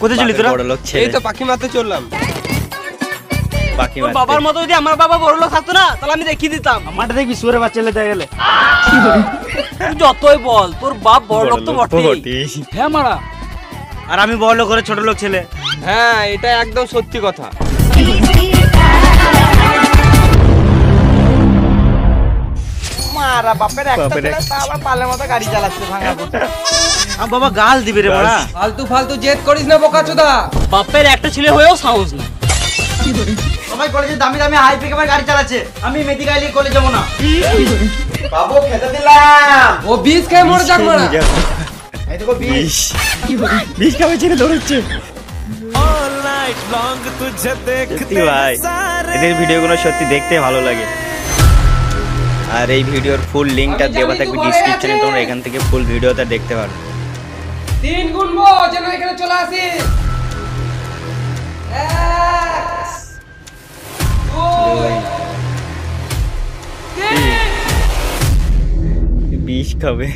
কোথায় চলি তোরা? এই তো পাখি মারতে চললাম। তোর বাবার মতো যদি আমার বাবা বড় লোক থাকতো না তাহলে আমি দেখিয়ে দিতাম। আমারটা দেখবি সুরে বাচ্চা লেতে গেলে তুই যতই বল তোর বাপ বড় লোক তো বটেই। হ্যাঁ মারা। আর আমি বড় লোক করে ছোট লোক ছেলে। হ্যাঁ এটা একদম সত্যি কথা। মারা বাপের একটা ছেলে তা আবার পালের মতো গাড়ি চালাচ্ছে ভাঙা ফুটা। আমার বাবা গাল দিবে রে বড়া। ফালতু ফালতু জেদ করিস না বোকাচোদা। বাপের একটা ছেলে হয়েও সাহস না। সবাই কলেজে দামি দামি হাই পিক গাড়ি চালাচ্ছে, আমি মেডিকেল কলেজে যাব না। বাবু খেতে দিলাম। ও 20 খেয়ে মরে যাক মারা। এই দেখো 20 বিষ খাবে ছেড়ে দৌড়চ্ছে। সত্যি ভাই এদের ভিডিওগুলো সত্যি দেখতে ভালো লাগে। আর এই ভিডিওর ফুল লিঙ্কটা দেওয়া থাকবে ডিসক্রিপশনে, তোমরা এখান থেকে ফুল ভিডিওটা দেখতে পারো। 3 গুনবো যেন এখানে চলে আসিস। 1 2 বিষ খাবে।